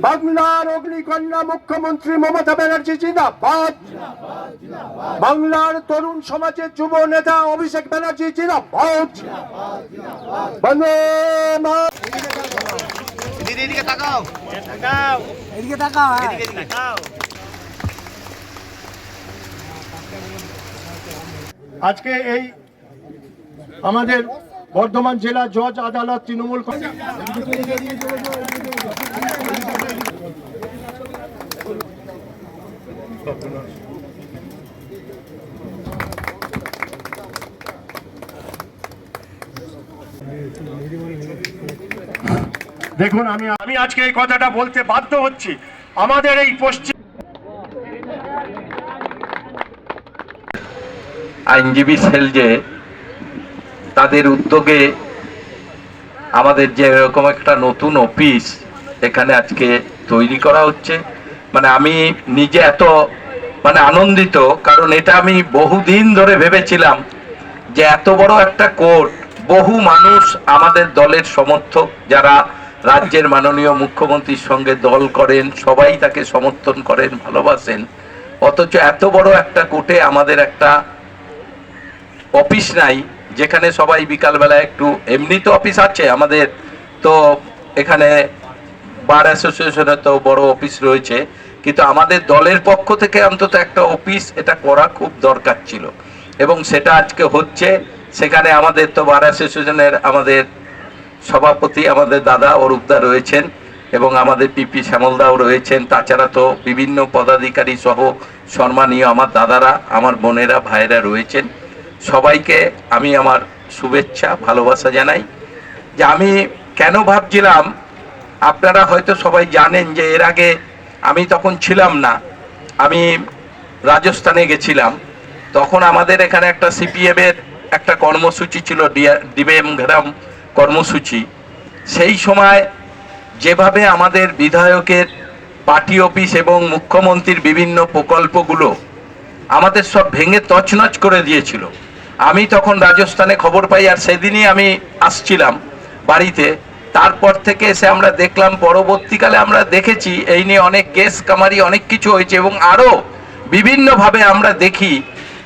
বাংলার অগ্নিকন্যা মুখ্যমন্ত্রী মমতা ব্যানার্জি জিন্দাবাদ। বাংলার তরুণ সমাজের যুব নেতা অভিষেক ব্যানার্জি জিন্দাবাদ। বন্দে আজকে এই আমাদের বর্ধমান জেলা জজ আদালত তৃণমূল দেখুন, আমি আজকে এই কথাটা বলতে বাধ্য হচ্ছি। আমাদের এই পশ্চিম আইনজীবী সেল যে তাদের উদ্যোগে আমাদের যে এরকম একটা নতুন অফিস এখানে আজকে তৈরি করা হচ্ছে, মানে আমি নিজে এত আনন্দিত, কারণ এটা আমি বহুদিন ধরে ভেবেছিলাম যে এত বড় একটা কোর্ট, বহু মানুষ আমাদের দলের সমর্থক যারা রাজ্যের মাননীয় মুখ্যমন্ত্রীর সঙ্গে দল করেন, সবাই তাকে সমর্থন করেন, ভালোবাসেন, অথচ এত বড় একটা কোর্টে আমাদের একটা অফিস নাই যেখানে সবাই বিকালবেলা একটু, এমনি তো অফিস আছে আমাদের, তো এখানে বার অ্যাসোসিয়েশনের তো বড় অফিস রয়েছে, কিন্তু আমাদের দলের পক্ষ থেকে অন্তত একটা অফিস এটা করা খুব দরকার ছিল এবং সেটা আজকে হচ্ছে। সেখানে আমাদের তো বার অ্যাসোসিয়েশনের আমাদের সভাপতি আমাদের দাদা অরূপদা রয়েছেন এবং আমাদের পিপি শ্যামলদাও রয়েছেন, তাছাড়া তো বিভিন্ন পদাধিকারী সহ সম্মানীয় আমার দাদারা, আমার বোনেরা, ভাইয়েরা রয়েছেন। সবাইকে আমি আমার শুভেচ্ছা ভালোবাসা জানাই। যে আমি কেন ভাবছিলাম, আপনারা হয়তো সবাই জানেন যে এর আগে আমি তখন ছিলাম না, আমি রাজস্থানে গেছিলাম, তখন আমাদের এখানে একটা সিপিএমের একটা কর্মসূচি ছিল, ডিবেম ঘেরাম কর্মসূচি। সেই সময় যেভাবে আমাদের বিধায়কের পার্টি অফিস এবং মুখ্যমন্ত্রীর বিভিন্ন প্রকল্পগুলো আমাদের সব ভেঙে তছনছ করে দিয়েছিল, আমি তখন রাজস্থানে খবর পাই, আর সেদিনই আমি আসছিলাম বাড়িতে। তারপর থেকে এসে আমরা দেখলাম, পরবর্তীকালে আমরা দেখেছি এই নিয়ে অনেক কেস কামারি অনেক কিছু হয়েছে এবং আরও বিভিন্নভাবে আমরা দেখি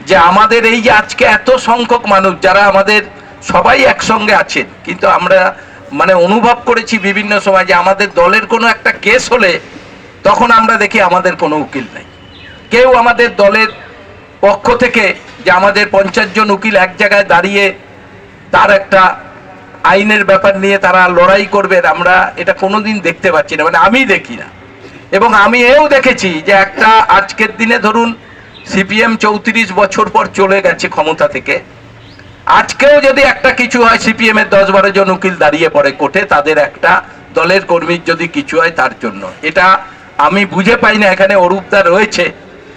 যে আমাদের এই যে আজকে এত সংখ্যক মানুষ যারা আমাদের সবাই একসঙ্গে আছেন, কিন্তু আমরা অনুভব করেছি বিভিন্ন সময় যে আমাদের দলের কোনো একটা কেস হলে তখন আমরা দেখি আমাদের কোনো উকিল নাই। কেউ আমাদের দলের পক্ষ থেকে যে আমাদের 50 জন উকিল এক জায়গায় দাঁড়িয়ে তার একটা আইনের ব্যাপার নিয়ে তারা লড়াই করবেন, আমরা এটা কোনোদিন দেখতে পাচ্ছি না, আমি দেখি না। এবং আমি এও দেখেছি যে একটা আজকের দিনে ধরুন সিপিএম 34 বছর পর চলে গেছে ক্ষমতা থেকে, আজকেও যদি একটা কিছু হয় সিপিএম এর 10-12 জন উকিল দাঁড়িয়ে পড়ে কোর্টে, তাদের একটা দলের কর্মীর যদি কিছু হয় তার জন্য। এটা আমি বুঝে পাই না। এখানে অরূপদা রয়েছে,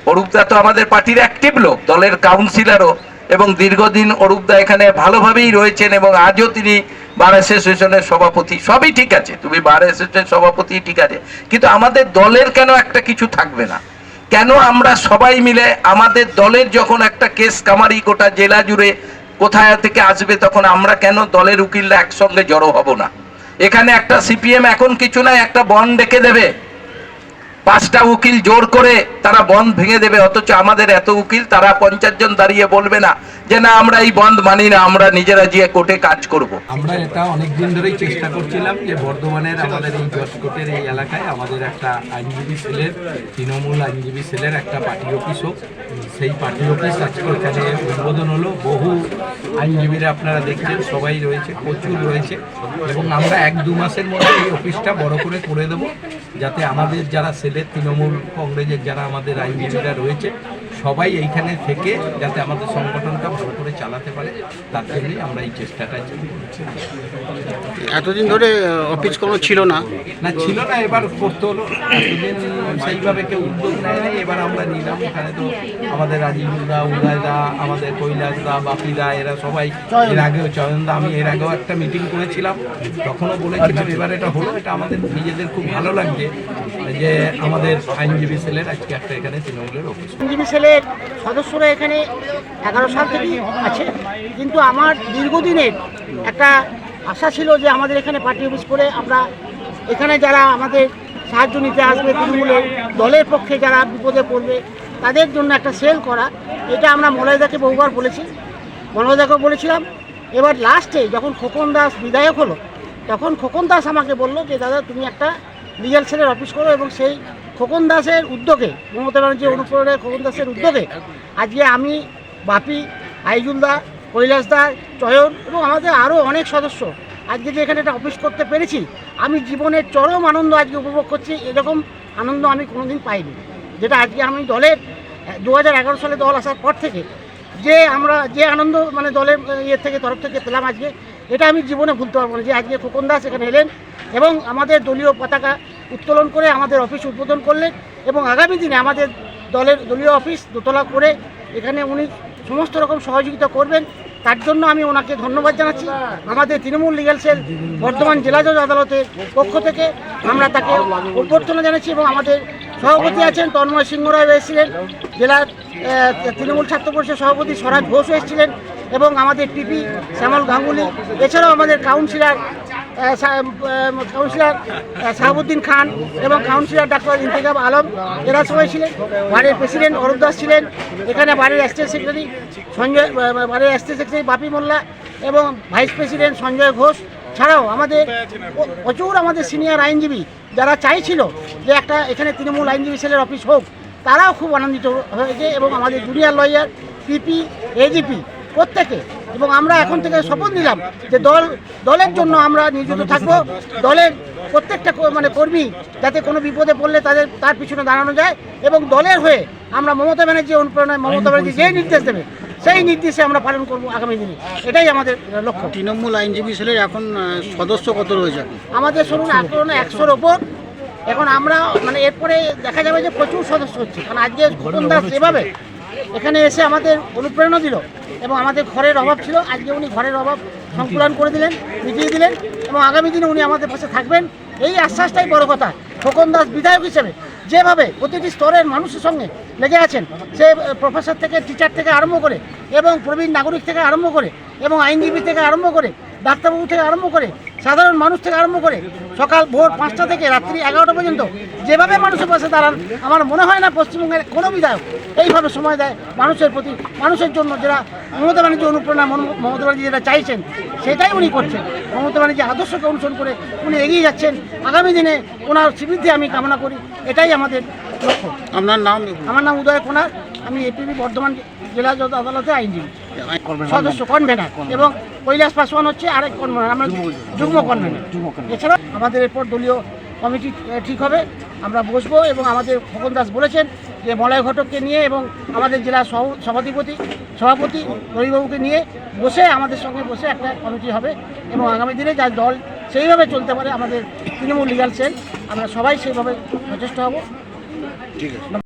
অরূপদা তো আমাদের পার্টির অ্যাক্টিভ লোক, দলের কাউন্সিলরও, এবং দীর্ঘদিন অরূপদা এখানে ভালোভাবেই রয়েছেন এবং আজও তিনি বার অ্যাসোসিয়েশনের সভাপতি। সবই ঠিক আছে, তুমি বার অ্যাসোসিয়েশনের সভাপতি ঠিক আছে, কিন্তু আমাদের দলের কেন একটা কিছু থাকবে না? কেন আমরা সবাই মিলে আমাদের দলের যখন একটা কেস কামারি গোটা জেলা জুড়ে কোথায় থেকে আসবে, তখন আমরা কেন দলের উকিলরা একসঙ্গে জড়ো হব না? এখানে একটা সিপিএম এখন কিছু নাই, একটা বন্ড ডেকে দেবে, 5টা উকিল জোর করে তারা বন্ধ ভেঙে দেবে, অথচ আমাদের এত উকিল তারা 50 জন দাঁড়িয়ে বলবে না যে না আমরা এই বন্ধ মানি না, আমরা নিজেরা গিয়ে কোর্টে কাজ করব। আমরা এটা অনেকদিন ধরেই চেষ্টা করছিলাম যে বর্ধমানের আমাদের এই জজকোটের এই এলাকায় আমাদের একটা আইনজীবী সেলের, তৃণমূল আইনজীবী সেলের একটা পার্টি অফিস হোক। সেই পার্টি অফিস আজকে এখানে উদ্বোধন হলো। বহু আইনজীবীরা আপনারা দেখছেন সবাই রয়েছে, প্রচুর রয়েছে, এবং আমরা 1-2 মাসের মধ্যে এই অফিসটা বড় করে দেব, যাতে আমাদের যারা সেলের তৃণমূল কংগ্রেসের যারা আমাদের আইনজীবীরা রয়েছে সবাই এইখানে থেকে যাতে আমাদের সংগঠনটা ভালো করে চালাতে পারে, তার জন্যই আমরা এই চেষ্টাটা করছি। এতদিন ধরে অফিস কোনো ছিল না, ছিল না, এবার করতে হলো। এতদিন সেইভাবে কেউ উদ্যোগ নেয় নাই, এবার আমরা নিলাম। এখানে তো আমাদের রাজীবদা, উদয়দা, আমাদের কৈলাসদা, বাপিদা, এরা সবাই এর আগেও, চয়নদা, আমি এর আগেও একটা মিটিং করেছিলাম, তখনও বলেছিলাম। এবার এটা হলো, এটা আমাদের নিজেদের খুব ভালো লাগছে যে আমাদের আইনজীবী সেলের আজকে একটা এখানে তৃণমূলের অফিস। আইনজীবী সেলের সদস্যরা এখানে 11 সাল থেকেই আছে, কিন্তু আমার দীর্ঘদিনের একটা আশা ছিল যে আমাদের এখানে পার্টি অফিস করে আমরা এখানে যারা আমাদের সাহায্য নিতে আসবে, তৃণমূলের দলের পক্ষে যারা বিপদে পড়বে তাদের জন্য একটা সেল করা। এটা আমরা মলয়দাকে বহুবার বলেছি, মলয়দাকেও বলেছিলাম। এবার লাস্টে যখন খোকন দাস বিধায়ক হলো, তখন খোকন দাস আমাকে বললো যে দাদা তুমি একটা লিগ্যাল সেলের অফিস করো, এবং সেই খোকন দাসের উদ্যোগে, মমতা ব্যানার্জির অনুপ্রেরণে খোকন দাসের উদ্যোগে আজকে আমি, বাপি, আইজুলদা, কৈলাসদা, চয়ন এবং আমাদের আরও অনেক সদস্য আজকে যে এখানে একটা অফিস করতে পেরেছি, আমি জীবনের চরম আনন্দ আজকে উপভোগ করছি। এরকম আনন্দ আমি কোনোদিন পাইনি, যেটা আজকে আমি দলের 2011 সালে দল আসার পর থেকে যে আনন্দ মানে দলের থেকে তরফ থেকে পেলাম আজকে, এটা আমি জীবনে ভুলতে পারবো না। যে আজকে খোকন দাস এখানে এলেন এবং আমাদের দলীয় পতাকা উত্তোলন করে আমাদের অফিস উদ্বোধন করলেন, এবং আগামী দিনে আমাদের দলের দলীয় অফিস দোতলা করে এখানে উনি সমস্ত রকম সহযোগিতা করবেন, তার জন্য আমি ওনাকে ধন্যবাদ জানাচ্ছি। আমাদের তৃণমূল লিগ্যাল সেল বর্ধমান জেলা জজ আদালতের পক্ষ থেকে আমরা তাকে অভ্যর্থনা জানাচ্ছি, এবং আমাদের সভাপতি আছেন তন্ময় সিংহ রায় এসেছিলেন, জেলার তৃণমূল ছাত্র পরিষদ সভাপতি স্বরাজ ঘোষ এসেছিলেন, এবং আমাদের পিপি শ্যামল গাঙ্গুলি, এছাড়াও আমাদের কাউন্সিলর শাহাবুদ্দিন খান এবং কাউন্সিলর ডাক্তার ইন্তেখাব আলম, এরা সবাই ছিলেন। বাড়ির প্রেসিডেন্ট অরূপ দাস ছিলেন, এখানে বাড়ির স্টেট সেক্রেটারি বাড়ির স্টেট সেক্রেটারি বাপি মোল্লা এবং ভাইস প্রেসিডেন্ট সঞ্জয় ঘোষ, ছাড়াও আমাদের প্রচুর আমাদের সিনিয়র আইনজীবী যারা চাইছিল যে একটা এখানে তৃণমূল আইনজীবী সেলের অফিস হোক, তারাও খুব আনন্দিত হয়েছে, এবং আমাদের জুনিয়র লয়ার, পিপি, এজিপি প্রত্যেকে। এবং আমরা এখন থেকে শপথ নিলাম যে দলের জন্য আমরা নিয়োজিত থাকবো, দলের প্রত্যেকটা মানে কর্মী যাতে কোনো বিপদে পড়লে তার পিছনে দাঁড়ানো যায়, এবং দলের হয়ে আমরা মমতা ব্যানার্জির অনুপ্রেরণায় মমতা ব্যানার্জি যে নির্দেশ দেবে সেই নির্দেশে আমরা পালন করবো আগামী দিনে, এটাই আমাদের লক্ষ্য। তৃণমূল আইনজীবী সেলের এখন সদস্য কত রয়েছে? আমাদের শুনুন এখন 100-র ওপর। এখন আমরা মানে এরপরে দেখা যাবে যে প্রচুর সদস্য হচ্ছে, কারণ আজকে খোকন দাস যেভাবে এখানে এসে আমাদের অনুপ্রেরণা দিল, এবং আমাদের ঘরের অভাব ছিল, আজকে উনি ঘরের অভাব সংকুলন করে দিলেন, মিটিয়ে দিলেন, এবং আগামী দিনে উনি আমাদের পাশে থাকবেন, এই আশ্বাসটাই বড় কথা। খোকন দাস বিধায়ক হিসেবে যেভাবে প্রতিটি স্তরের মানুষের সঙ্গে লেগে আছেন, সে প্রফেসর থেকে, টিচার থেকে আরম্ভ করে, এবং প্রবীণ নাগরিক থেকে আরম্ভ করে, এবং আইনজীবী থেকে আরম্ভ করে, ডাক্তারবাবু থেকে আরম্ভ করে, সাধারণ মানুষ থেকে আরম্ভ করে, সকাল ভোর 5টা থেকে রাত্রি 11টা পর্যন্ত যেভাবে মানুষের পাশে দাঁড়ান, আমার মনে হয় না পশ্চিমবঙ্গের কোনো বিধায়ক এইভাবে সময় দেয় মানুষের প্রতি, মানুষের জন্য। যারা মমতা ব্যানার্জি অনুপ্রেরণা, মমতা ব্যানার্জি যেটা চাইছেন সেটাই উনি করছেন, মমতা ব্যানার্জি আদর্শকে অনুসরণ করে উনি এগিয়ে যাচ্ছেন। আগামী দিনে ওনার শ্রীবৃদ্ধি আমি কামনা করি, এটাই আমাদের লক্ষ্য। আপনার নাম? আমার নাম উদয় কোনার, আমি এপিবি বর্ধমান জেলা জজ আদালতে আইনজীবী সদস্য, কনভেনার, এবং কৈলাস পাসওয়ান হচ্ছে আরেক কনভেনার, আমরা যুগ্ম কনভেনার। এছাড়া আমাদের এরপর দলীয় কমিটি ঠিক হবে, আমরা বসবো, এবং আমাদের খোকন দাস বলেছেন যে মলয় ঘটককে নিয়ে এবং আমাদের জেলা সভাপতি রবিবাবুকে নিয়ে বসে আমাদের সঙ্গে বসে একটা কমিটি হবে, এবং আগামী দিনে যা দল সেইভাবে চলতে পারে আমাদের তৃণমূল লিগ্যাল সেল, আমরা সবাই সেইভাবে সচেষ্ট হব। ঠিক আছে।